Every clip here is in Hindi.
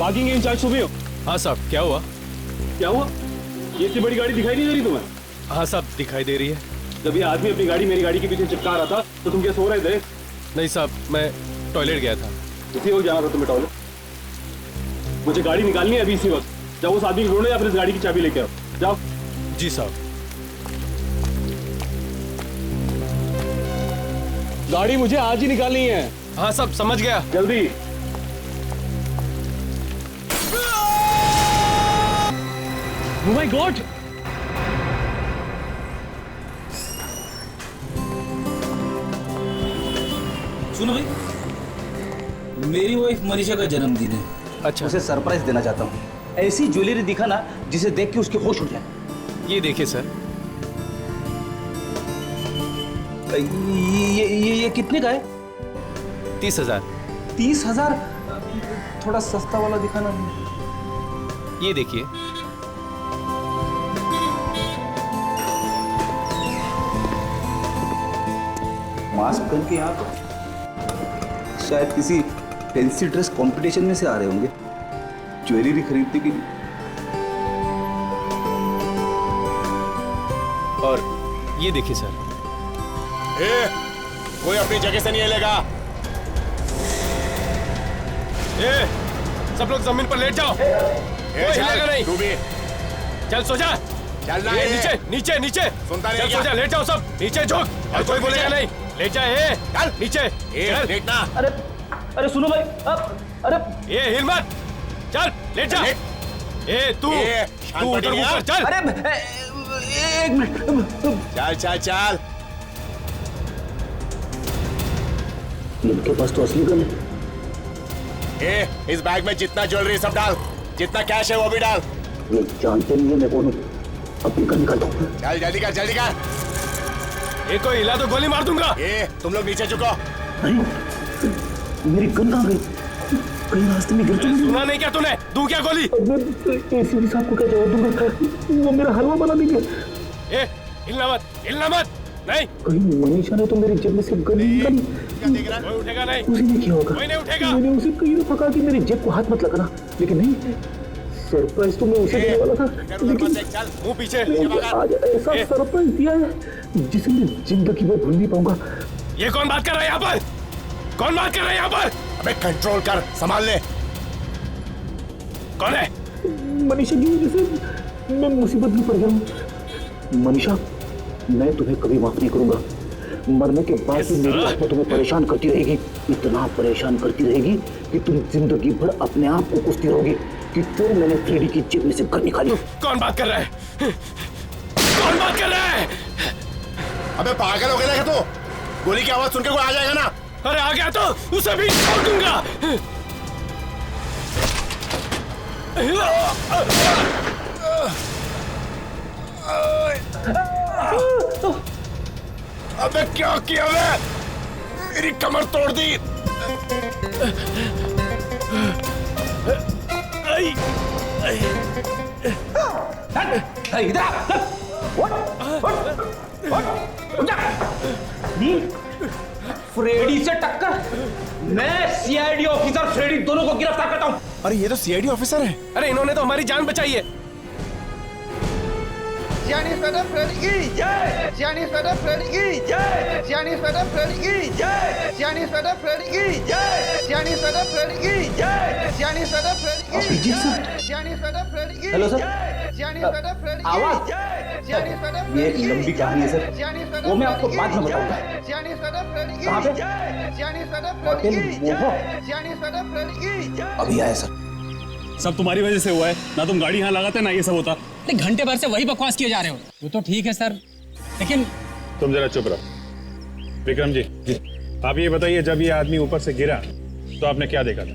पार्किंग के इंचार्ज सुबह हो? हाँ साहब, क्या हुआ? क्या हुआ? ये इतनी बड़ी गाड़ी दिखाई नहीं दे रही तुम्हें? हाँ साहब, दिखाई दे रही है। जब ये आदमी अपनी गाड़ी मेरी गाड़ी के पीछे चिपका रहा था तो तुम क्या सो रहे थे? नहीं साहब, मैं टॉयलेट गया था। इसी वक्त जाना था तुम्हें टॉयलेट? मुझे गाड़ी निकालनी है अभी इसी वक्त। जाओ उस आदमी को ढूंढो या फिर इस गाड़ी की चाबी लेके आओ। जाओ। जी साहब। गाड़ी मुझे आज ही निकालनी है। हाँ साहब, समझ गया। जल्दी। Oh my God! सुनो भाई, मेरी वाइफ मनीषा का जन्मदिन है। अच्छा, उसे सरप्राइज देना चाहता हूँ। ऐसी ज्वेलरी दिखाना जिसे देख के उसके होश उड़ जाए। ये देखिए सर। ये कितने का है? 30,000। 30,000? थोड़ा सस्ता वाला दिखाना। ये देखिए। मास्क पहन के यहाँ पर शायद किसी फैंसी ड्रेस कंपटीशन में से आ रहे होंगे, ज्वेलरी खरीदने के लिए। और ये देखिए सर। कोई अपनी जगह से नहीं हिलेगा। सब लोग जमीन पर लेट जाओ। कोई हिलेगा नहीं। तू भी चल सो जा। चलना ये है। नीचे नीचे नीचे। सुनता नहीं चल क्या? सो जा, लेट जाओ सब। नीचे झुक। और कोई बोलेगा नहीं। लेट जा। चल नीचे। चल। देखना। अरे सुनो भाई, अरे ये हिल मत। चल लेट जा। तू शांत उधर पड़ी ऊपर चल। अरे एक मिनट। चल चल चल। इनके पास तो असली गन है। इस बैग में जितना ज्वेलरी सब डाल, जितना कैश है वो भी डाल। ये जानते नहीं है मैं कौन हूँ। अपनी गन निकाल दो। चल जल्दी कर जल्दी कर। कोई हिला तो गोली मार दूंगा। तुम लोग नीचे झुको। नहीं, मेरी गन कहाँ गई? कहीं रास्ते में गिर चुकी। सुना नहीं क्या तूने? दूं क्या गोली? एसीपी साहब को क्या जवाब दूंगा? वो मेरा हलवा बना देंगे। हिलना मत, हिलना मत। नहीं, कहीं मनीषा ने तो मेरी जेब में से गन निकाली। कोई उठेगा नहीं। उसी ने किया होगा। कोई नहीं उठेगा। मैंने उसे कहीं तो पकड़ा कि मेरी जेब को हाथ मत लगाना, लेकिन नहीं, सरप्राइज तो मैं उसे देने वाला था, लेकिन चल मुंह पीछे। आज ऐसा सरप्राइज दिया है जिसे मैं जिंदगी में भूल नहीं पाऊंगा। ये कौन बात कर रहा है यहाँ पर? कौन बात कर रहा है यहाँ पर? अबे कंट्रोल कर, संभाल ले। कौन है? मनीषा की वजह से मैं मुसीबत में पड़ गया हूँ। मनीषा, मैं तुम्हें कभी माफ नहीं करूंगा। मरने के बाद भी मेरी आत्मा तुम्हें परेशान करती रहेगी, इतना परेशान करती रहेगी कि तुम जिंदगी भर अपने आप को कोसती रहोगी कि क्यों मैंने फ्रेडी की जेब में से गन निकाली। कौन बात कर रहा है? कौन बात कर रहा है? अबे पागल हो गया क्या तू? गोली की आवाज सुनकर कोई आ जाएगा ना। अरे आ गया तो उसे भी छोड़ दूंगा। अबे क्या किया मैं? मेरी कमर तोड़ दी। इधर फ्रेडी से टक्कर। मैं सीआईडी ऑफिसर फ्रेडी दोनों को गिरफ्तार करता हूँ। अरे ये तो सीआईडी ऑफिसर है। अरे इन्होंने तो हमारी जान बचाई है। Gianni Fede Freddy जय। Gianni Fede Freddy जय। Gianni Fede Freddy जय। Gianni Fede Freddy जय। Gianni Fede Freddy जय। Gianni Fede Freddy Abhijeet sir. Gianni Fede Freddy hello sir. Gianni Fede Freddy आवाज। Gianni Fede ये एक लंबी कहानी है सर, वो मैं आपको बाद में बताऊंगा। Gianni Fede Freddy कहाँ पे? Gianni Fede होटल Freddy मोहो। Gianni Fede Freddy अभी आया सर। सब तुम्हारी वजह से हुआ है ना। तुम गाड़ी यहाँ लगाते ना ये सब होता। घंटे भर से वही बकवास किए जा रहे हो। वो तो ठीक है सर, लेकिन तुम जरा चुप रहो। विक्रम जी, आप ये बताइए, जब ये आदमी ऊपर से गिरा तो आपने क्या देखा था?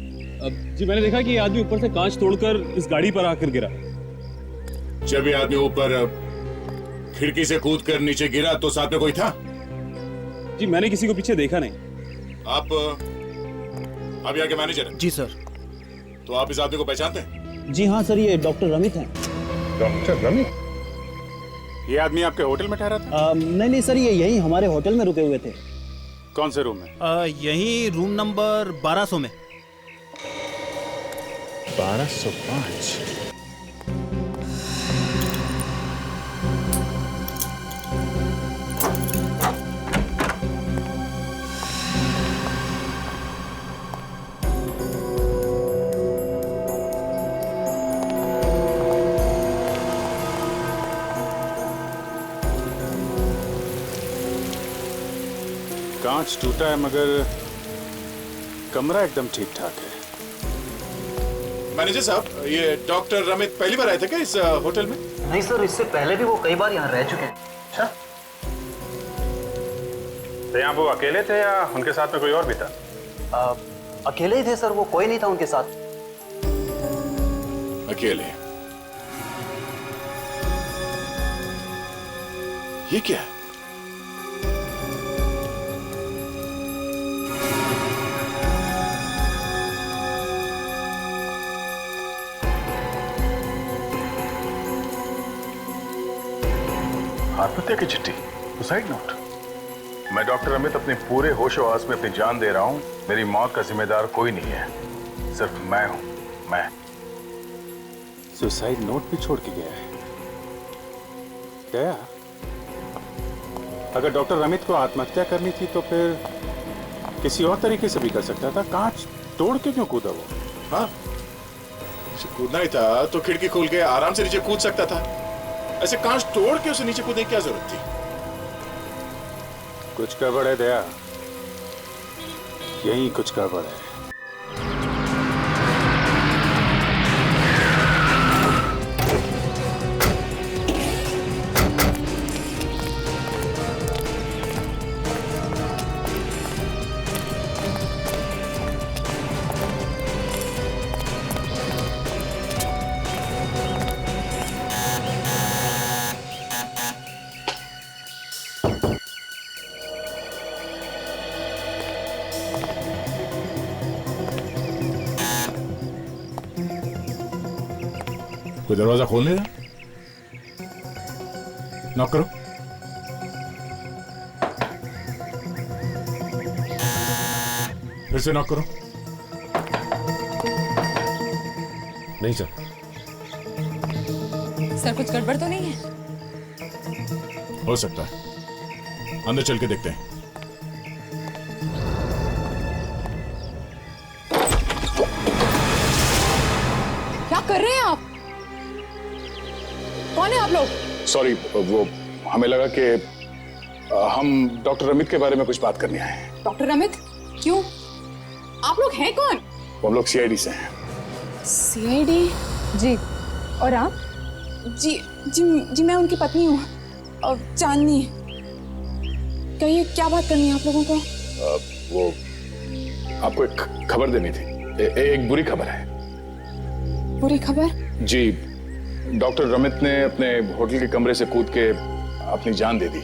जी मैंने देखा कि ये आदमी ऊपर से कांच तोड़कर इस गाड़ी पर आकर गिरा। जब ये आदमी ऊपर खिड़की से कूद कर नीचे गिरा तो साथ में कोई था? जी मैंने किसी को पीछे देखा नहीं। आप यहाँ के मैनेजर हैं? जी सर। तो आप इस आदमी को पहचानते हैं? जी हाँ सर, ये डॉक्टर रमित हैं। डॉक्टर रमित? ये आदमी आपके होटल में ठहरा था? नहीं सर, ये यही हमारे होटल में रुके हुए थे। कौन से रूम में? यही रूम नंबर 1200 में। 1205। कांच टूटा है मगर कमरा एकदम ठीक ठाक है। मैनेजर साहब, ये डॉक्टर रमित पहली बार आए थे क्या इस होटल में? नहीं सर, इससे पहले भी वो कई बार यहाँ रह चुके हैं। अच्छा, तो यहाँ वो अकेले थे या उनके साथ में कोई और भी था? अकेले ही थे सर, वो कोई नहीं था उनके साथ। अकेले? ये क्या है? आत्महत्या की चिट्ठी, सुसाइड नोट। मैं डॉक्टर अमित अपने पूरे होशो-हवास में अपनी जान दे रहा हूं। मेरी मौत का जिम्मेदार कोई नहीं है, सिर्फ मैं हूं। मैं सुसाइड नोट भी छोड़ के गया है। गया? अगर डॉक्टर अमित को आत्महत्या करनी थी तो फिर किसी और तरीके से भी कर सकता था। कांच तोड़ के क्यों कूदा वो? हाँ, कूदना ही था तो खिड़की खोल के आराम से नीचे कूद सकता था। ऐसे कांच तोड़ के उसे नीचे कूदने की क्या जरूरत थी? कुछ गड़बड़ है दया, यही कुछ गड़बड़ है। कोई दरवाजा खोल नहीं रहा? नॉक करो। फिर से नॉक करो। नहीं सर। सर, कुछ गड़बड़ तो नहीं है? हो सकता है, अंदर चल के देखते हैं। क्या कर रहे हैं आप? कौन है आप लोग? सॉरी, वो हमें लगा कि हम डॉक्टर रमित के बारे में कुछ बात करने आए हैं। डॉक्टर रमित? क्यों? आप लोग हैं कौन? हम लोग सीआईडी से हैं। सीआईडी? जी। और आप? जी जी जी, मैं उनकी पत्नी हूँ, चांदनी। कहिए, क्या बात करनी है आप लोगों को? वो आपको एक खबर देनी थी। एक बुरी खबर है। बुरी खबर? जी, डॉक्टर रमित ने अपने होटल के कमरे से कूद के अपनी जान दे दी।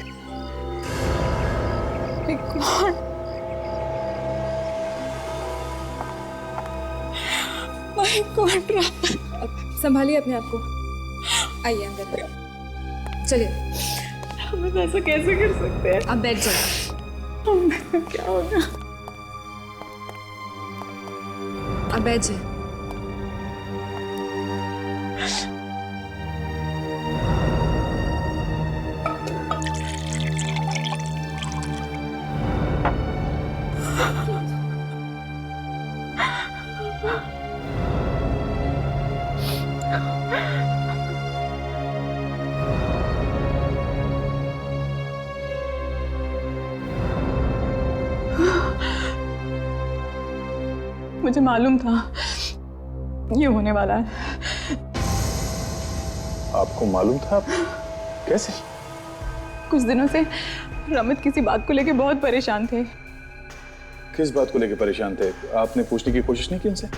My God. संभालिए अपने आप को। आइए अंदर, चलिए। हम ऐसा कैसे कर सकते हैं? आप बैठ जाइए। क्या होगा? आप बैठ जाइए। मुझे मालूम था ये होने वाला है। आपको मालूम था? कैसे? कुछ दिनों से रमित किसी बात को लेके बहुत परेशान थे। किस बात को लेकर परेशान थे? आपने पूछने की कोशिश नहीं की उनसे?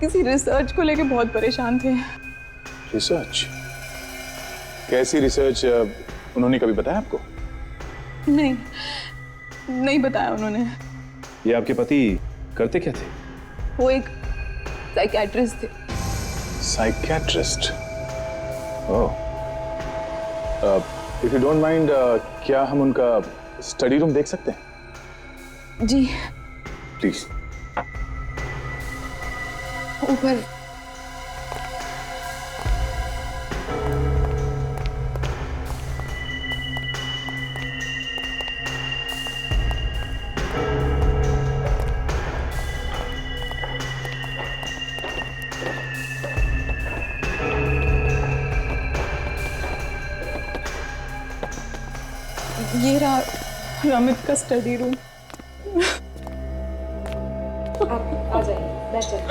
किसी रिसर्च को लेके बहुत परेशान थे। रिसर्च? कैसी रिसर्च? उन्होंने कभी बताया आपको? नहीं, नहीं बताया उन्होंने। ये आपके पति करते क्या थे? वो एक साइकियाट्रिस्ट थे। Psychiatrist? Oh. If you don't mind, क्या हम उनका स्टडी रूम देख सकते हैं? जी। प्लीज। ऊपर ये रहा रमित का स्टडी रूम। आप आ जाइए, बैठ जाइए।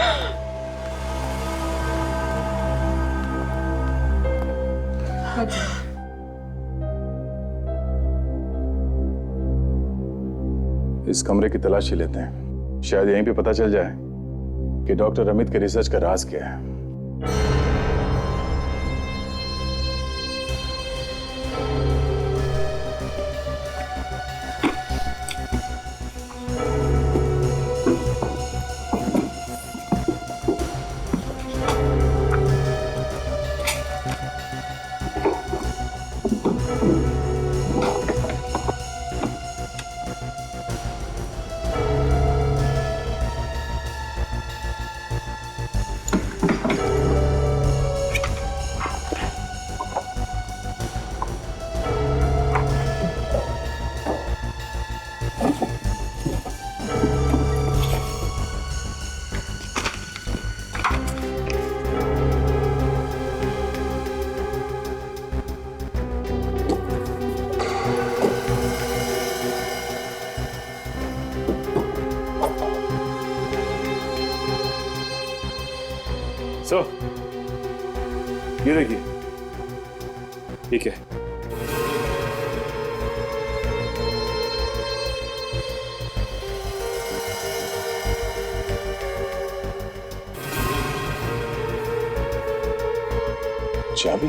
इस कमरे की तलाशी लेते हैं, शायद यहीं पे पता चल जाए कि डॉक्टर अमित के रिसर्च का राज क्या है। सो ये देखिए, ठीक है। चाबी?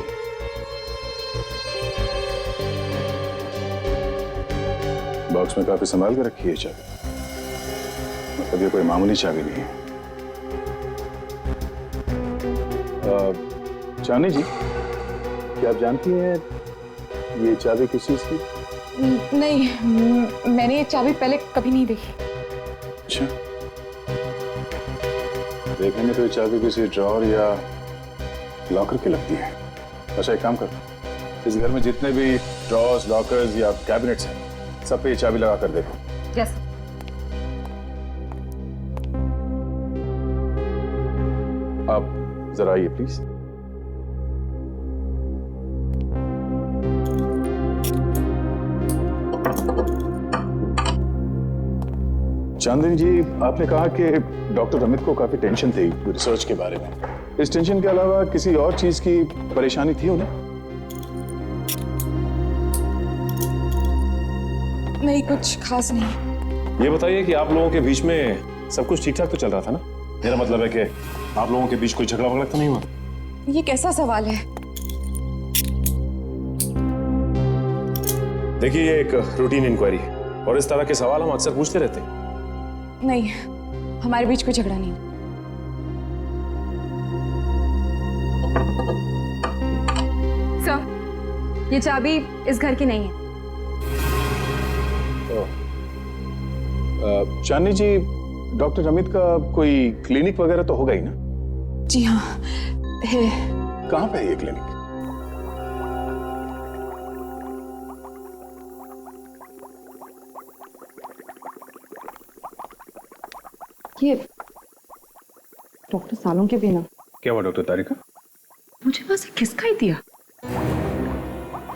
बॉक्स में काफी संभाल कर रखी है चाबी, मतलब ये कोई मामूली चाबी नहीं है। चांदनी जी, क्या आप जानती हैं ये चाबी किस चीज की? नहीं, मैंने ये चाबी पहले कभी नहीं देखी। अच्छा, देखने में तो ये चाबी किसी ड्रॉअर या लॉकर की लगती है। अच्छा, एक काम कर, इस घर में जितने भी ड्रॉर्स, लॉकर्स या कैबिनेट्स हैं, सब पे ये चाबी लगा कर देखो। यस। आप जरा आइए प्लीज। चांदनी जी, आपने कहा कि डॉक्टर अमित को काफी टेंशन थी रिसर्च के बारे में। इस टेंशन के अलावा किसी और चीज की परेशानी थी उन्हें? नहीं, कुछ खास नहीं। ये बताइए कि आप लोगों के बीच में सब कुछ ठीक ठाक तो चल रहा था ना? मेरा मतलब है कि आप लोगों के बीच कोई झगड़ा वगड़ा तो नहीं हुआ? ये कैसा सवाल है? देखिए, ये एक रूटीन इंक्वायरी है और इस तरह के सवाल हम अक्सर पूछते रहते हैं। नहीं, हमारे बीच कोई झगड़ा नहीं। सर, ये चाबी इस घर की नहीं है। चांदनी जी, डॉक्टर अमित का कोई क्लिनिक वगैरह तो होगा ही ना? जी हाँ, है। कहाँ पे है ये क्लिनिक? ये डॉक्टर सालों के बिना। क्या हुआ डॉक्टर तारिका? मुझे बस खिसका ही दिया।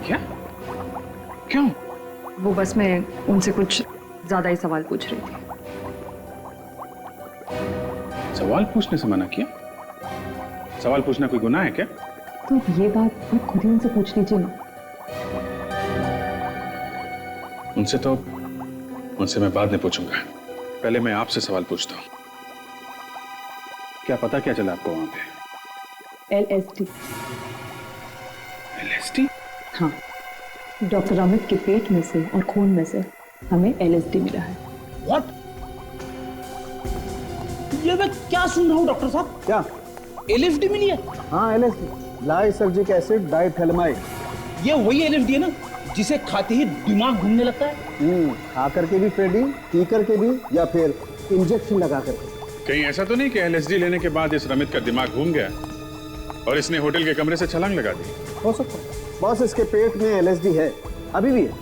क्या? क्यों? वो बस मैं उनसे कुछ ज्यादा ही सवाल पूछ रही थी। सवाल पूछने से मना किया? सवाल पूछना कोई गुनाह है क्या? तो ये बात आप खुद ही उनसे पूछ लीजिए ना। उनसे मैं बाद में पूछूंगा। पहले मैं आपसे सवाल पूछता हूँ। क्या पता क्या चला आपको वहां पे? LSD। LSD? हाँ, डॉक्टर अमित के पेट में से और खून में से हमें LSD मिला है। What? ये मैं क्या सुन रहा हूँ डॉक्टर साहब? क्या LSD मिली है? हाँ, LSD, लाइसर्जिक एसिड डाइथैलेमाइड। ये वही LSD है ना जिसे खाते ही दिमाग घूमने लगता है? खा करके भी फ्रेडी, पी करके भी, या फिर इंजेक्शन लगा करके? कहीं ऐसा तो नहीं कि LSD लेने के बाद इस रमित का दिमाग घूम गया और इसने होटल के कमरे से छलांग लगा दी? हो सकता है। बॉस, इसके पेट में LSD है, अभी भी है।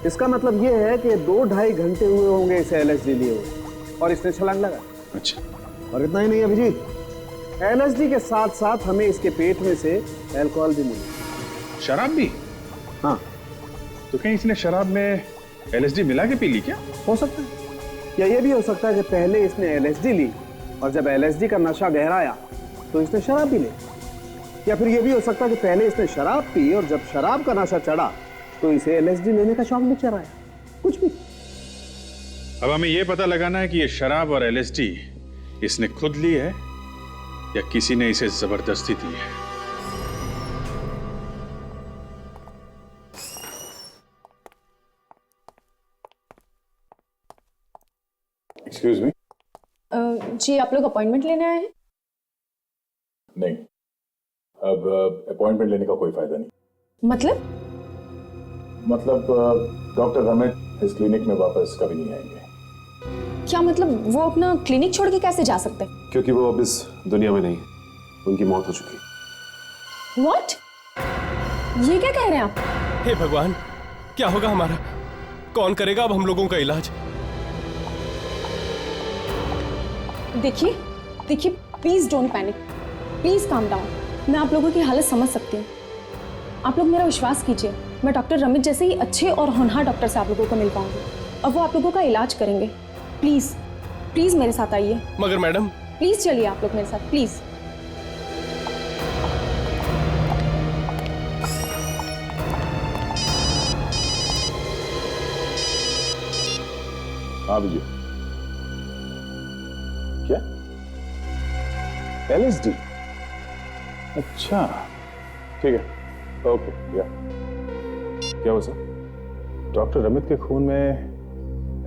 इसका मतलब ये है कि 2-2.5 घंटे हुए होंगे इसे LSD लिए हुए और इसने छलांग लगा। अच्छा। और इतना ही नहीं अभिजीत, LSD के साथ साथ हमें इसके पेट में से अल्कोहल भी मिला। शराब भी? हाँ, तो कहीं इसने शराब में LSD मिला के पी ली क्या? हो सकता है, या ये भी हो सकता है कि पहले इसने LSD ली और जब LSD का नशा गहराया तो इसने शराब भी ली, या फिर ये भी हो सकता है कि पहले इसने शराब पी और जब शराब का नशा चढ़ा तो इसे LSD लेने का शौक भी चढ़ाया, कुछ भी। अब हमें यह पता लगाना है कि ये शराब और LSD इसने खुद ली है या किसी ने इसे जबरदस्ती दी है। Excuse me. जी आप लोग अपॉइंटमेंट लेने आए हैं? नहीं, अब अपॉइंटमेंट लेने का कोई फायदा नहीं। मतलब डॉक्टर रमित इस क्लिनिक में वापस कभी नहीं आएंगे। क्या मतलब वो अपना क्लिनिक छोड़ के कैसे जा सकते हैं? क्योंकि वो अब इस दुनिया में नहीं है, उनकी मौत हो चुकी है। What? ये क्या कह रहे हैं आप? हे भगवान, क्या होगा हमारा? कौन करेगा अब हम लोगों का इलाज? देखिए देखिए, please don't panic, please calm down. मैं आप लोगों की हालत समझ सकती हूँ। आप लोग मेरा विश्वास कीजिए, मैं डॉक्टर रमित जैसे ही अच्छे और होनहार डॉक्टर से आप लोगों को मिल पाऊंगी और वो आप लोगों का इलाज करेंगे। प्लीज प्लीज मेरे साथ आइए। मगर मैडम, प्लीज चलिए आप लोग मेरे साथ, प्लीज। हाँ भैया। क्या? LSD? अच्छा, ठीक है, ओके। या क्या हुआ सर? डॉक्टर रमित के खून में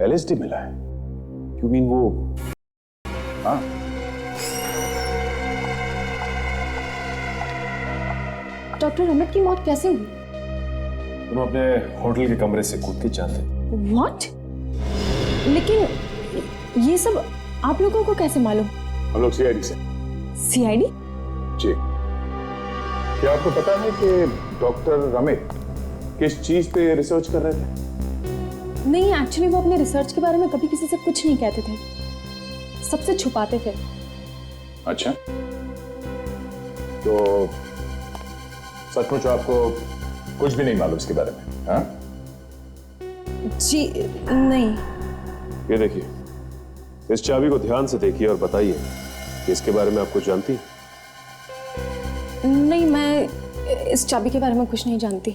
LSD मिला है? यू मीन वो? हाँ। डॉक्टर रमित की मौत कैसे हुई? तुम अपने होटल के कमरे से कूद के जाते। What? लेकिन ये सब आप लोगों को कैसे मालूम? हम लोग CID से। CID? जी। क्या आपको पता है कि डॉक्टर रमित किस चीज पे रिसर्च कर रहे थे? नहीं, एक्चुअली वो अपने रिसर्च के बारे में कभी किसी से कुछ नहीं कहते थे, सबसे छुपाते थे। अच्छा, तो सचमुच आपको कुछ भी नहीं मालूम इसके बारे में? हाँ? जी नहीं। ये देखिए, इस चाबी को ध्यान से देखिए और बताइए कि इसके बारे में आप कुछ जानती हैं? नहीं, मैं इस चाबी के बारे में कुछ नहीं जानती।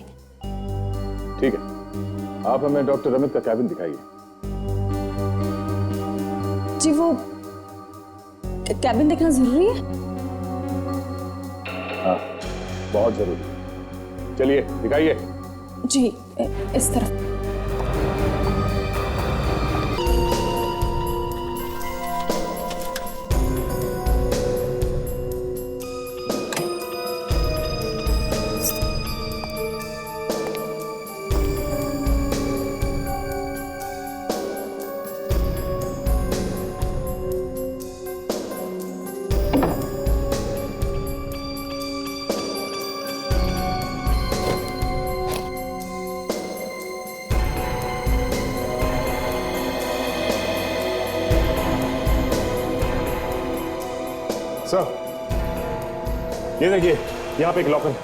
ठीक है, आप हमें डॉक्टर रमित का कैबिन दिखाइए। जी वो कैबिन देखना जरूरी है? हाँ, बहुत जरूरी। चलिए दिखाइए। जी इस तरफ। सर, ये देखिए, यहाँ पे एक लॉकर,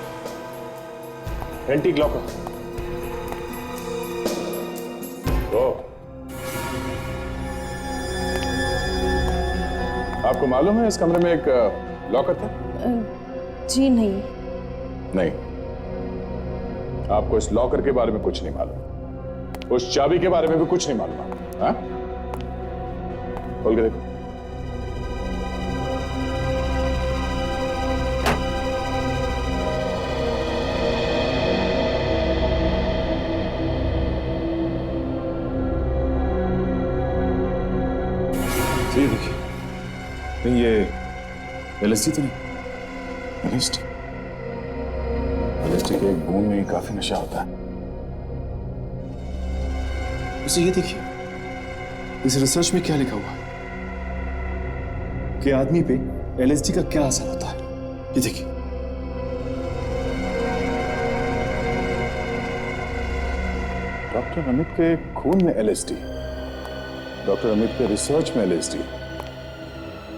एंटीक लॉकर। आपको मालूम है इस कमरे में एक लॉकर था? जी नहीं। नहीं, आपको इस लॉकर के बारे में कुछ नहीं मालूम, उस चाबी के बारे में भी कुछ नहीं मालूम। हाँ, खोल के देखो। ये देखिए, नहीं ये LSD तो नहीं? LSD के एक बूंद में काफी नशा होता है। उसे ये देखिए, इस रिसर्च में क्या लिखा हुआ है कि आदमी पे LSD का क्या असर होता है। ये देखिए, डॉक्टर अमित के खून में LSD, डॉक्टर अमित के रिसर्च में LSD।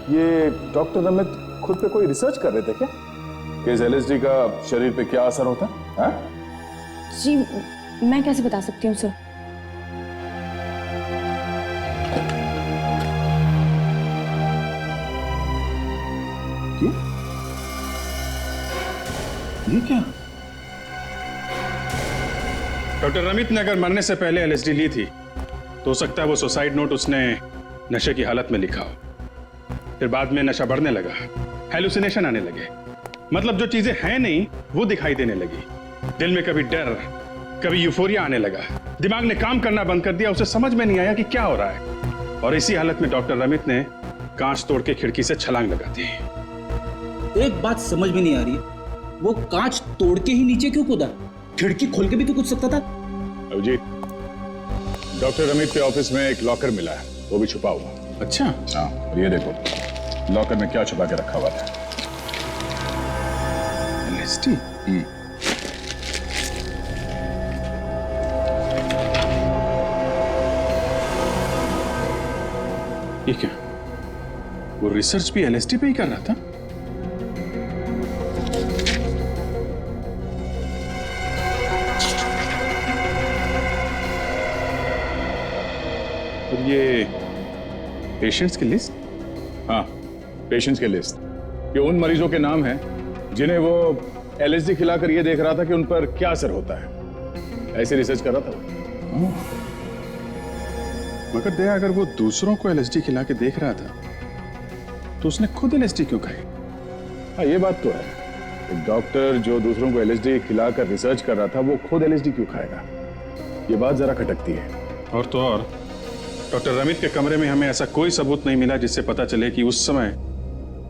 ये डॉक्टर अमित खुद पे कोई रिसर्च कर रहे थे क्या कि इस LSD का शरीर पे क्या असर होता है? हाँ? जी मैं कैसे बता सकती हूँ सर? ये क्या? डॉक्टर रमित ने अगर मरने से पहले एलएसडी ली थी तो हो सकता है वो सुसाइड नोट उसने नशे की हालत में लिखा हो। फिर बाद में नशा बढ़ने लगा, हैलुसिनेशन आने लगे, मतलब जो चीजें हैं नहीं वो दिखाई देने लगी। दिल में कभी डर, कभी यूफोरिया आने लगा, दिमाग ने काम करना बंद कर दिया, उसे समझ में नहीं आया कि क्या हो रहा है। और इसी हालत में डॉक्टर रमित ने कांच तोड़ के खिड़की से छलांग लगा दी। एक बात समझ में नहीं आ रही है, वो कांच तोड़ के ही नीचे क्यों कूदा? खिड़की खोल के भी तो कूद सकता था। अभिजीत, डॉक्टर रमित के ऑफिस में एक लॉकर मिला है, वो भी छुपा हुआ। अच्छा? हाँ, और ये देखो लॉकर में क्या छुपा के रखा हुआ था। एलएसडी? ये क्या? वो रिसर्च भी एलएसडी पे ही कर रहा था? और ये पेशेंट्स की लिस्ट? हाँ, पेशेंट्स की लिस्ट। ये उन मरीजों के नाम हैं जिन्हें वो एलएसडी खिलाकर ये देख रहा था कि उन पर क्या असर होता है। ऐसे रिसर्च कर रहा था। मगर दया, अगर वो दूसरों को एलएसडी खिला के देख रहा था तो उसने खुद एलएसडी क्यों खाई? हाँ, ये बात तो है। एक डॉक्टर जो दूसरों को एलएसडी खिलाकर रिसर्च कर रहा था, वो खुद एलएसडी क्यों खाएगा? ये बात जरा खटकती है। और तो और डॉक्टर रमित के कमरे में हमें ऐसा कोई सबूत नहीं मिला जिससे पता चले कि उस समय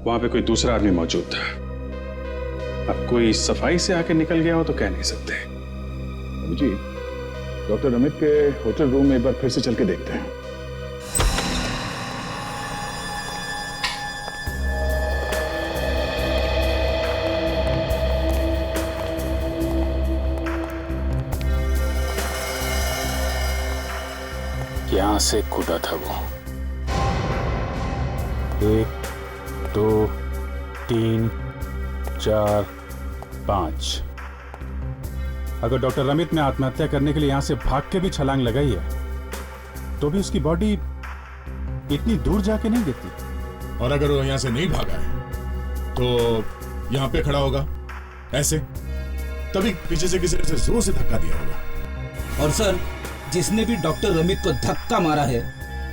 वहां पे कोई दूसरा आदमी मौजूद था। अब कोई सफाई से आके निकल गया हो तो कह नहीं सकते। जी, डॉक्टर रमित के होटल रूम में एक बार फिर से चल के देखते हैं। यहां से कूदा था वो। 1 2 3 4 5। अगर डॉक्टर रमित ने आत्महत्या करने के लिए यहां से भाग के भी छलांग लगाई है तो भी उसकी बॉडी इतनी दूर जाके नहीं गिरती। और अगर वो यहां से नहीं भागा है तो यहां पे खड़ा होगा ऐसे, तभी पीछे से किसी ने जोर से धक्का दिया होगा। और सर, जिसने भी डॉक्टर रमित को धक्का मारा है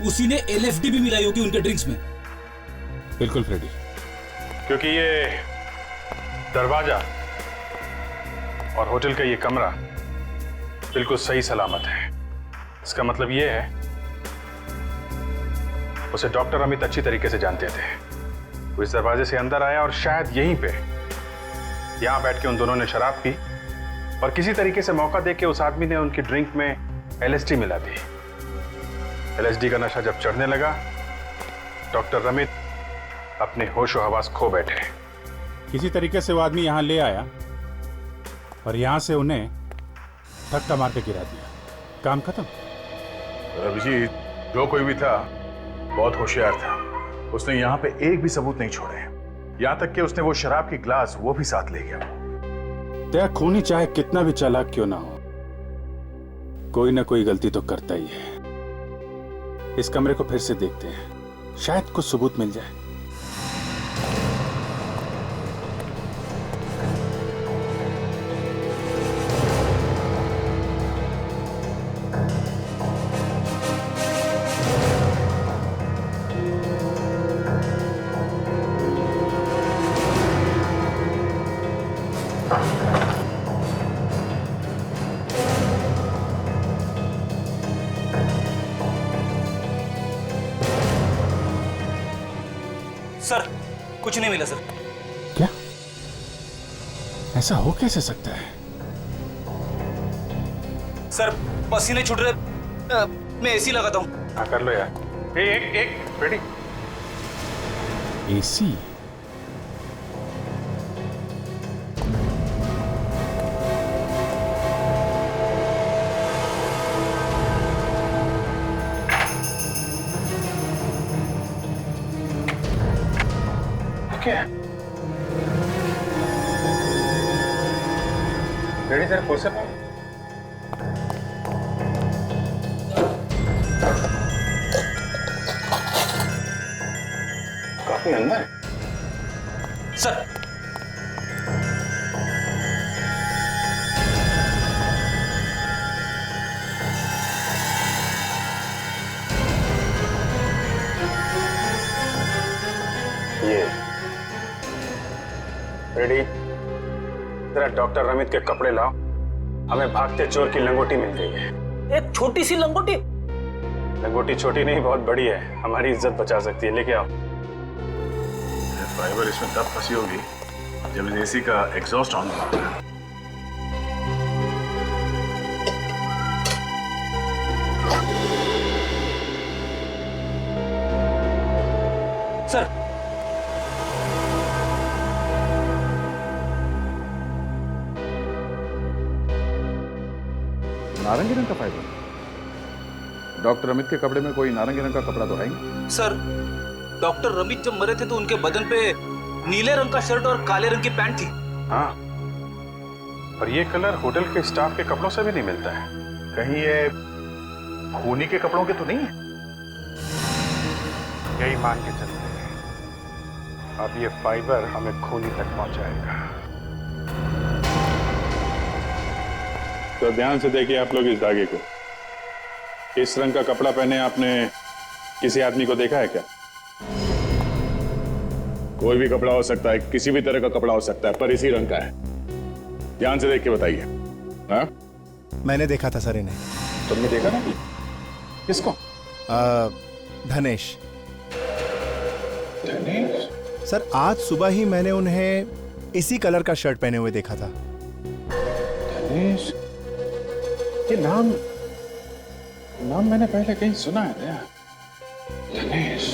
उसी ने एलएसडी भी मिलाई होगी उनके ड्रिंक्स में। बिल्कुल फ्रेडी, क्योंकि ये दरवाजा और होटल का ये कमरा बिल्कुल सही सलामत है। इसका मतलब ये है उसे डॉक्टर अमित अच्छी तरीके से जानते थे। वो इस दरवाजे से अंदर आया और शायद यहीं पे यहां बैठ के उन दोनों ने शराब पी और किसी तरीके से मौका देके के उस आदमी ने उनकी ड्रिंक में एलएसडी मिला दी। एलएसडी का नशा जब चढ़ने लगा, डॉक्टर रमित अपने होश और हवास खो बैठे। किसी तरीके से वो आदमी यहां ले आया और यहां से उन्हें धक्का मार के गिरा दिया। काम खत्म। अभिजीत, जो कोई भी था बहुत होशियार था। उसने यहाँ पे एक भी सबूत नहीं छोड़े, यहाँ तक कि उसने वो शराब की ग्लास वो भी साथ ले गया। दया खूनी चाहे कितना भी चालाक क्यों ना हो, कोई ना कोई गलती तो करता ही है। इस कमरे को फिर से देखते हैं, शायद कुछ सबूत मिल जाए। सर, कुछ नहीं मिला सर। क्या? ऐसा हो कैसे सकता है? सर, पसीने छूट रहे, मैं एसी लगाता हूँ। हाँ, कर लो यार। एक रेडी। एसी? क्या? रेडी सर, फुल से आदमी अंदर है। सर ये रेडी, जरा डॉक्टर रमित के कपड़े लाओ, हमें भागते चोर की लंगोटी मिल गई है। एक छोटी सी लंगोटी? लंगोटी छोटी नहीं, बहुत बड़ी है, हमारी इज्जत बचा सकती है, लेके आओ। फाइबर इसमें तब फंसी होगी जब इस एसी का एग्जॉस्ट ऑन होगा। सर नारंगी रंग का फाइबर? डॉक्टर अमित के कपड़े में कोई नारंगी रंग का कपड़ा तो है ही। सर डॉक्टर रमित जब मरे थे तो उनके बदन पे नीले रंग का शर्ट और काले रंग की पैंट थी। हाँ, पर ये कलर होटल के स्टाफ के कपड़ों से भी नहीं मिलता है। कहीं ये खूनी के कपड़ों के तो नहीं है? यही मान के चलते हैं, अब ये फाइबर हमें खूनी तक पहुंचाएगा। तो ध्यान से देखिए आप लोग इस धागे को। इस रंग का कपड़ा पहने आपने किसी आदमी को देखा है क्या? कोई भी कपड़ा हो सकता है, किसी भी तरह का कपड़ा हो सकता है, पर इसी रंग का है। ध्यान से देख के बताइए। हाँ, मैंने देखा था सर इन्हें। तुमने देखा ना? किसको? धनेश। धनेश? सर आज सुबह ही मैंने उन्हें इसी कलर का शर्ट पहने हुए देखा था। धनेश? ये नाम मैंने पहले कहीं सुना है क्या? धनेश।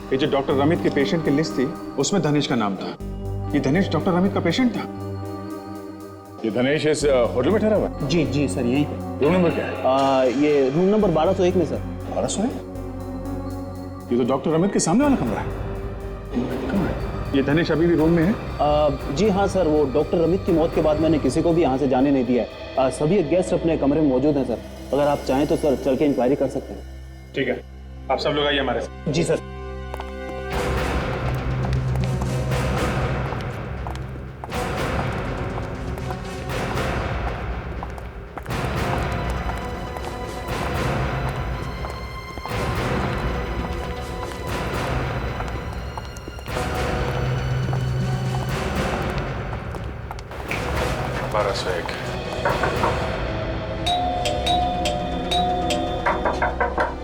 ये जो डॉक्टर रमित के पेशेंट की लिस्ट थी उसमें धनेश का नाम था। ये धनेश डॉक्टर रमित का पेशेंट था। ये धनेश इस होटल में ठहरा हुआ? जी जी सर यही है। रूम नंबर क्या है? ये रूम नंबर 1201 में सर। 1201? ये तो डॉक्टर रमित के सामने वाला कमरा है। कहाँ है? ये धनेश अभी भी रूम में है? जी हाँ सर, वो डॉक्टर रमित की मौत के बाद मैंने किसी को भी यहाँ से जाने नहीं दिया है। सभी गेस्ट अपने कमरे में मौजूद हैं सर। अगर आप चाहें तो सर चल के इंक्वायरी कर सकते हैं। ठीक है, आप सब लोग आइए हमारे साथ। जी सर।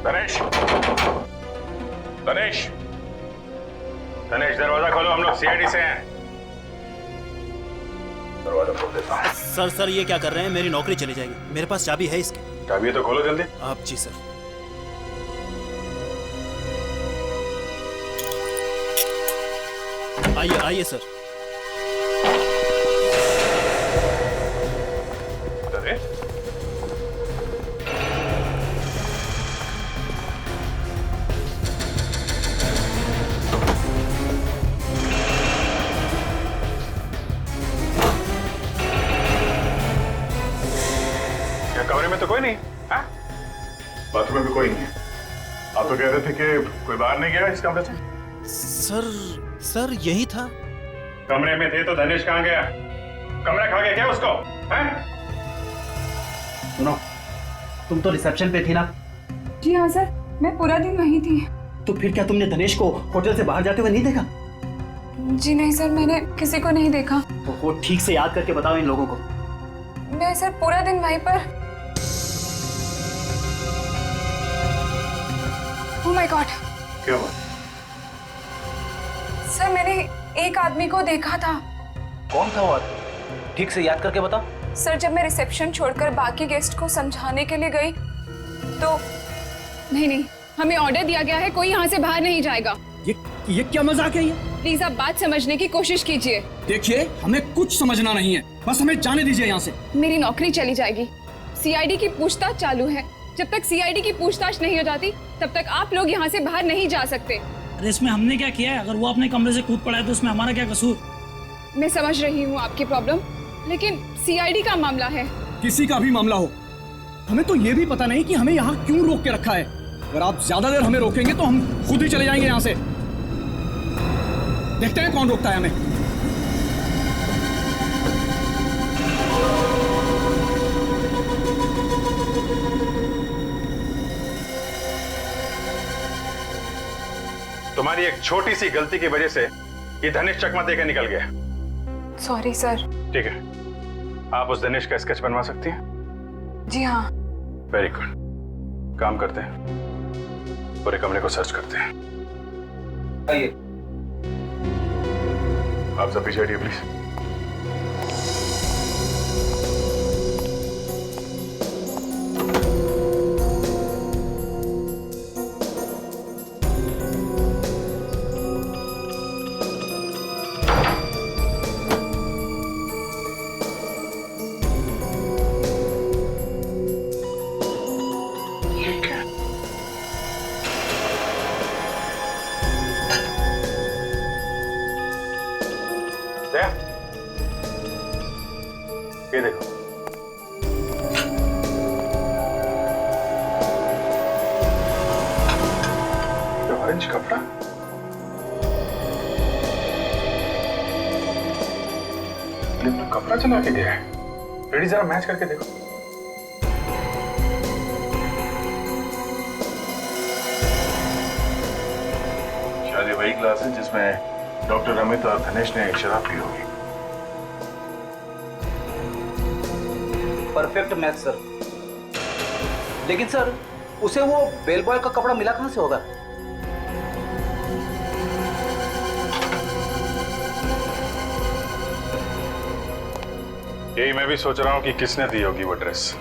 धनेश, धनेश, धनेश दरवाजा खोलो, हम लोग सीआईडी से हैं। दरवाजा खोल देता हूँ। सर ये क्या कर रहे हैं? मेरी नौकरी चली जाएगी। मेरे पास चाबी है इसकी। चाबी तो खोलो जल्दी। आप? जी सर। आइए आइए सर। कमरे में तो कोई नहीं? हाँ? बाथरूम में भी कोई नहीं है। आप तो कह रहे थे कि कोई बाहर नहीं गया इस कमरे से? सर यही था। कमरे में थे तो धनेश कहाँ गया? कमरा खा गया क्या उसको? हैं? सुनो, तुम तो रिसेप्शन पे थी ना? जी हाँ सर, मैं पूरा दिन वहीं थी। तो फिर क्या तुमने धनेश को होटल से बाहर जाते हुए नहीं देखा? जी नहीं सर, मैंने किसी को नहीं देखा। तो वो ठीक से याद करके बताओ इन लोगों को। मैं सर पूरा दिन वहीं पर। Oh my God. क्या हुआ? सर मैंने एक आदमी को देखा था। कौन था वो आदमी? ठीक से याद करके बताओ। सर जब मैं रिसेप्शन छोड़कर बाकी गेस्ट को समझाने के लिए गई तो नहीं, हमें ऑर्डर दिया गया है, कोई यहाँ से बाहर नहीं जाएगा। ये क्या मजाक है ये? प्लीज आप बात समझने की कोशिश कीजिए। देखिए हमें कुछ समझना नहीं है, बस हमें जाने दीजिए यहाँ से। मेरी नौकरी चली जाएगी। सीआईडी की पूछताछ चालू है। जब तक सीआईडी की पूछताछ नहीं हो जाती तब तक आप लोग यहाँ से बाहर नहीं जा सकते। अरे इसमें हमने क्या किया है? अगर वो अपने कमरे से कूद पड़ा है तो उसमें हमारा क्या कसूर? मैं समझ रही हूँ आपकी प्रॉब्लम, लेकिन सीआईडी का मामला है। किसी का भी मामला हो, हमें तो ये भी पता नहीं कि हमें यहाँ क्यों रोक के रखा है। अगर आप ज्यादा देर हमें रोकेंगे तो हम खुद ही चले जाएंगे यहाँ से। देखते हैं कौन रोकता है हमें। तुम्हारी एक छोटी सी गलती की वजह से ये धनेश चकमा देकर निकल गया। Sorry sir. ठीक है, आप उस धनेश का स्केच बनवा सकती हैं? जी हाँ। वेरी गुड, काम करते हैं, पूरे कमरे को सर्च करते हैं। आइए। आप सब पीछे हटिए प्लीज। ये देखो, ये ऑरेंज कपड़ा, ये तो कपड़ा चला के गया है। रेडी, जरा मैच करके देखो। शायद ये वही क्लास है जिसमें डॉक्टर अमित और धनेश ने शराब पी होगी। Perfect match sir. लेकिन सर, उसे वो बेल बॉय का कपड़ा मिला कहां से होगा? यही मैं भी सोच रहा हूं कि किसने दी होगी वो ड्रेस।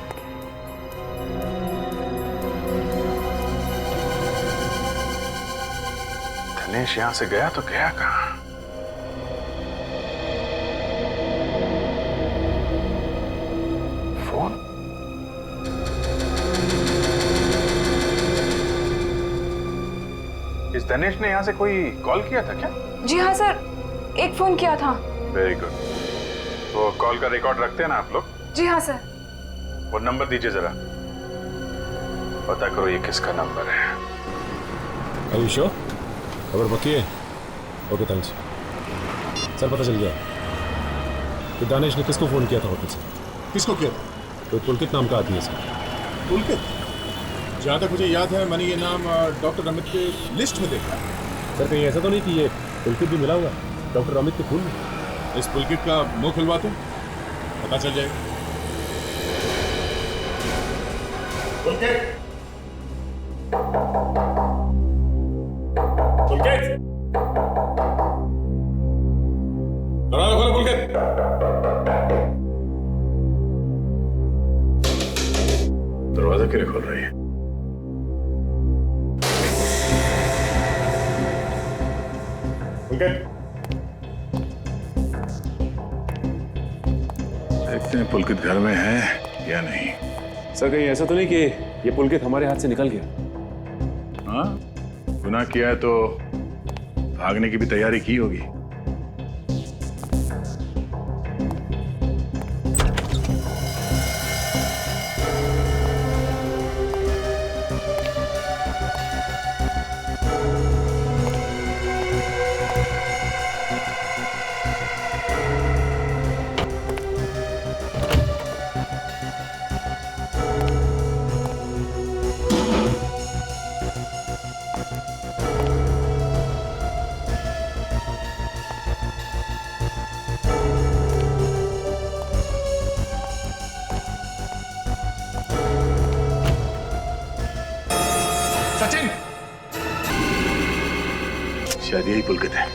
धनेश यहां से गया तो गया कहां? फोन? इस धनेश ने यहां से कोई कॉल किया था क्या? जी हाँ सर, एक फोन किया था। Very good. वो कॉल का रिकॉर्ड रखते हैं ना आप लोग? जी हाँ सर। वो नंबर दीजिए जरा, पता करो ये किसका नंबर है। आयुषो, खबर पक्की है? Okay thanks sir. पता चल गया कि दानिश ने किसको फोन किया था होटल से। किसको किया था? तो पुलकित नाम का आदमी है सर। पुलकित? जहाँ तक मुझे याद है मैंने ये नाम डॉक्टर अमित के लिस्ट में देखा है। सर कहीं ऐसा तो नहीं कि ये पुलकित भी मिला हुआ डॉक्टर अमित के खून में? इस पुलकित का मुंह खुलवाते पता चल जाएगा। पुलकित! पुलकित! दरवाजा खोलो पुलकित! दरवाजा क्यों खोल रही है? पुलकित! देखते हैं पुलकित घर में है या नहीं। सर कहीं ऐसा तो नहीं कि ये पुलकित हमारे हाथ से निकल गया? हाँ, गुनाह किया है तो भागने की भी तैयारी की होगी। सचिन! शायद यही पुलकित है।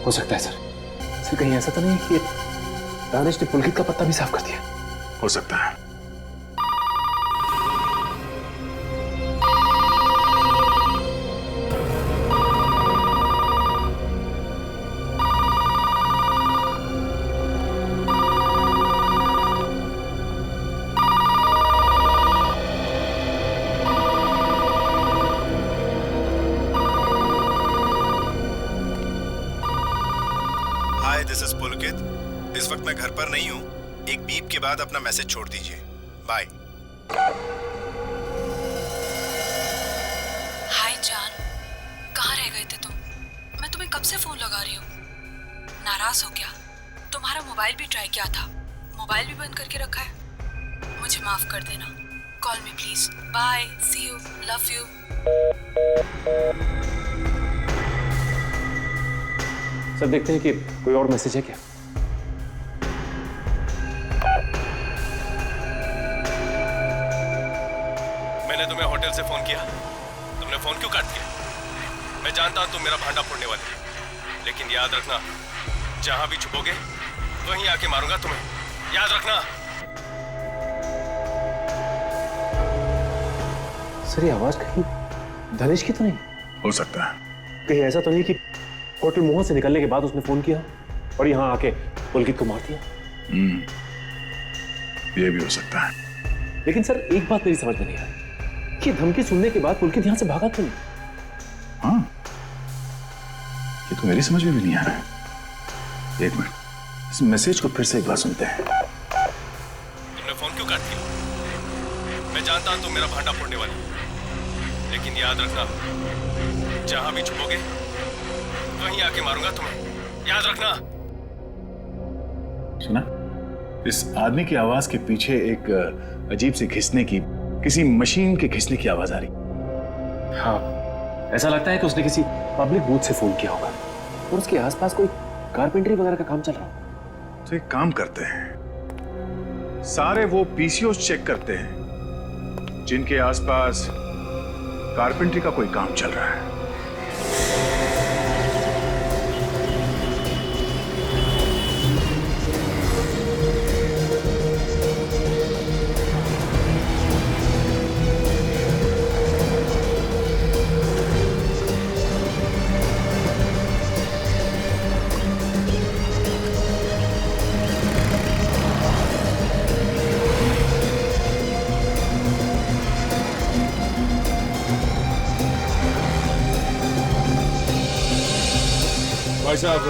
हो सकता है सर। सर कहीं ऐसा तो नहीं कि दानिश ने पुलकित का पत्ता भी साफ कर दिया? हो सकता है। हाय, दिस इज पुलकित। इस वक्त मैं घर पर नहीं हूँ। एक बीप के बाद अपना मैसेज छोड़ दीजिए। बाय। कब से फोन लगा रही हो? नाराज हो क्या? तुम्हारा मोबाइल भी ट्राई किया था, मोबाइल भी बंद करके रखा है। मुझे माफ कर देना। Call me please. Bye, see you, love you. Sir देखते हैं कि कोई और मैसेज है क्या। मैंने तुम्हें होटल से फोन किया, तुमने फोन क्यों काट दिया? मैं जानता हूं तुम मेरा भांडा फोड़ने वाले, लेकिन याद रखना, जहां भी छुपोगे वहीं आके मारूंगा तुम्हें, याद रखना। सर ये आवाज कहीं धनेश की तो नहीं? हो सकता है। कहीं ऐसा तो नहीं कि होटल मोहन से निकलने के बाद उसने फोन किया और यहाँ आके पुलकित को मार दिया? ये भी हो सकता है। लेकिन सर एक बात मेरी समझ में नहीं आई कि धमकी सुनने के बाद पुलकित यहाँ से भागा क्यों? हाँ, ये तो मेरी समझ में भी नहीं आ रहा है। एक मिनट, इस मैसेज को फिर से एक बार सुनते हैं। तुमने फोन क्यों काट दिया? मैं जानता हूं तुम मेरा भांडा फोड़ने वाले, लेकिन याद रखना, जहां भी छुपोगे वहीं आके मारूंगा तुम्हें, याद रखना। सुना? इस आदमी की आवाज के पीछे एक अजीब सी घिसने की, किसी मशीन के घिसने की आवाज आ रही। हाँ, ऐसा लगता है कि उसने किसी पब्लिक बूथ से फोन किया होगा और उसके आसपास कोई कारपेंटरी वगैरह का काम चल रहा हो। तो एक काम करते हैं, सारे वो पीसीओस चेक करते हैं जिनके आसपास कारपेंटरी का कोई काम चल रहा है। भाई साहब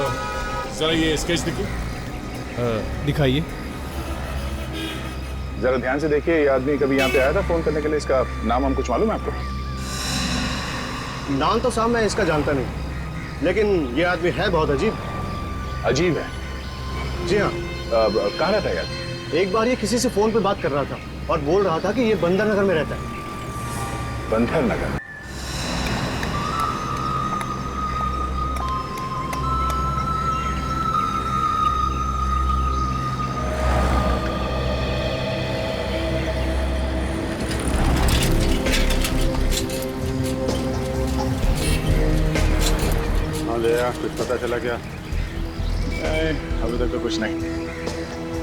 जरा ये स्केच देखिए। दिखाइए। जरा ध्यान से देखिए, ये आदमी कभी यहाँ पे आया था फोन करने के लिए? इसका नाम हम कुछ मालूम है आपको? नाम तो साहब मैं इसका जानता नहीं, लेकिन ये आदमी है बहुत अजीब। अजीब है? जी हाँ। कहाँ रहता है यार? एक बार ये किसी से फोन पे बात कर रहा था और बोल रहा था कि ये बंदर नगर में रहता है। बंदर नगर? कुछ पता चला क्या? अभी तक तो कुछ नहीं।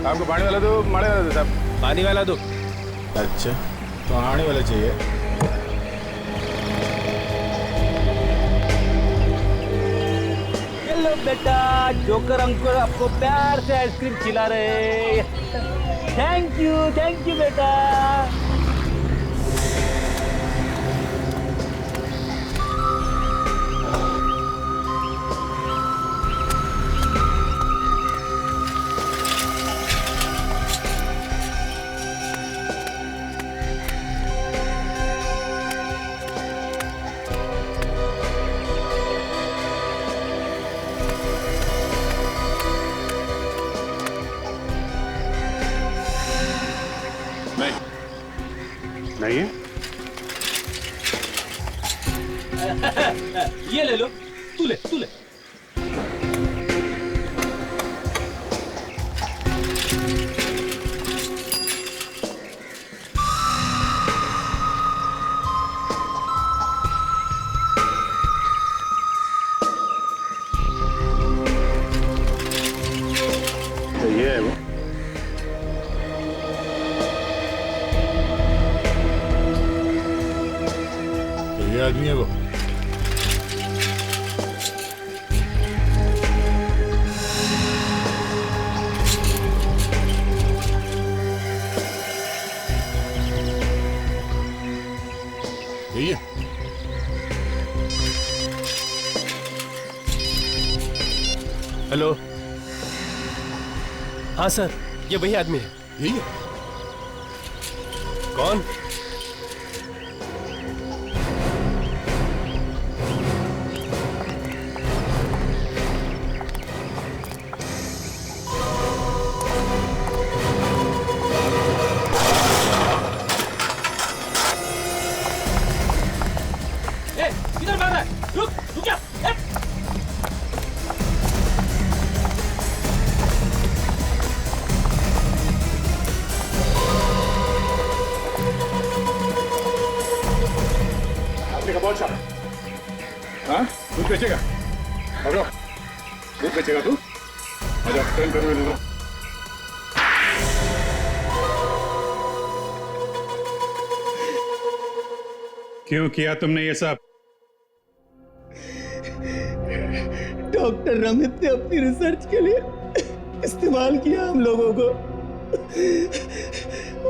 आपको पानी वाला दो, माड़े वाला दो साहब? पानी वाला दो। अच्छा, तो पानी वाला चाहिए। हेलो बेटा, जोकर अंकुर आपको प्यार से आइसक्रीम खिला रहे। थैंक यू बेटा। नहीं है? ये ले लो, तू ले। तो ये है वो। ये आदमी है वो। यही है। हेलो। हाँ सर, ये वही आदमी है। यही है। कौन? बेचेगा? पकड़ो, दूध बेचेगा तू? आजा, ट्रेन कर मेरे को। क्यों किया तुमने ये सब? डॉक्टर रमित ने अपनी रिसर्च के लिए इस्तेमाल किया हम लोगों को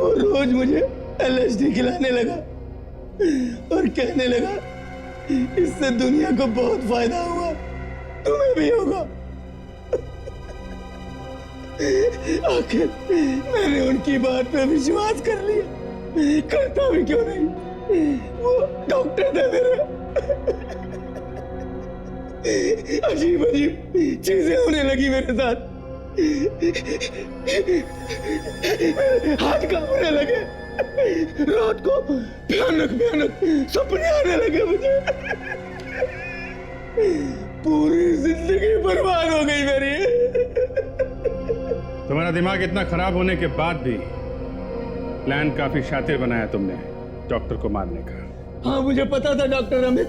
और रोज मुझे एलएसडी खिलाने लगा और कहने लगा इससे दुनिया को बहुत फायदा हुआ, तुम्हें भी होगा। आखिर मैंने उनकी बात पे विश्वास कर लिया, करता भी क्यों नहीं, वो डॉक्टर थे मेरे। अजीब अजीब चीजें होने लगी मेरे साथ, हाथ कांपने लगे, रात को भयानक भयानक सपने आने लगे मुझे। पूरी जिंदगी बर्बाद हो गई मेरी। तुम्हारा दिमाग इतना खराब होने के बाद भी प्लान काफी शातिर बनाया तुमने डॉक्टर को मारने का। हाँ, मुझे पता था डॉक्टर अमित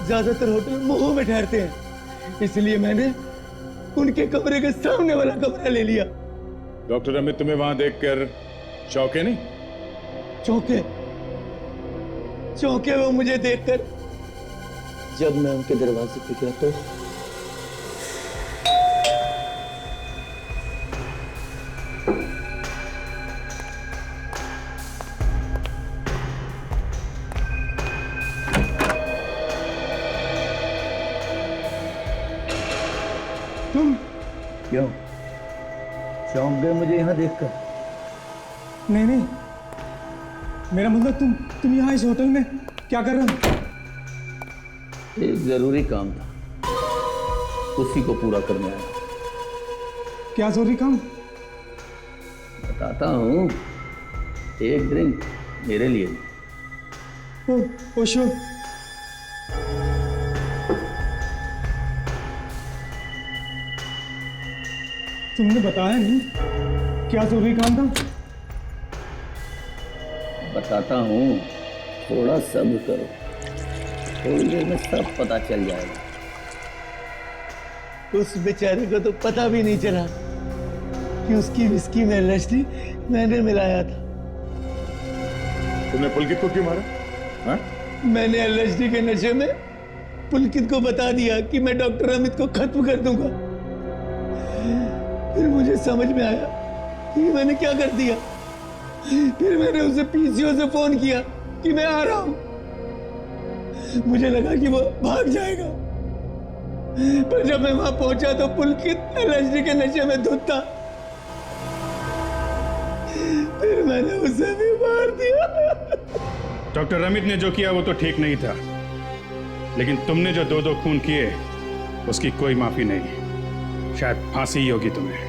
ज्यादातर होटल मोह में ठहरते हैं, इसलिए मैंने उनके कमरे के सामने वाला कमरा ले लिया। डॉक्टर अमित तुम्हें वहां देखकर चौंके नहीं? चौंके वो मुझे देखकर जब मैं उनके दरवाजे पे गया तो तुम क्यों चौंक गए मुझे यहां देखकर? नहीं, मेरा मतलब तुम यहाँ इस होटल में क्या कर रहे हो? एक जरूरी काम था, उसी को पूरा करने आया। क्या जरूरी काम? बताता हूँ, एक ड्रिंक मेरे लिए। ओ श्योर। तुमने बताया नहीं क्या जरूरी काम था? बताता हूँ, थोड़ा सब्र करो, थोड़ी देर में सब पता चल जाएगा। उस बेचारे को तो पता भी नहीं चला कि उसकी विस्की में एलएसडी मैंने मिलाया था। तुमने पुलकित को क्यों मारा? हाँ? मैंने एलएसडी के नशे में पुलकित को बता दिया कि मैं डॉक्टर अमित को खत्म कर दूंगा। फिर मुझे समझ में आया कि मैंने क्या कर दिया। फिर मैंने उसे पीसीओ से फोन किया कि मैं आ रहा हूं। मुझे लगा कि वो भाग जाएगा, पर जब मैं वहां पहुंचा तो पुलकित एलएसडी के नशे में धुत था। फिर मैंने उसे भी मार दिया। डॉक्टर रमित ने जो किया वो तो ठीक नहीं था, लेकिन तुमने जो दो खून किए उसकी कोई माफी नहीं। शायद फांसी ही होगी तुम्हें।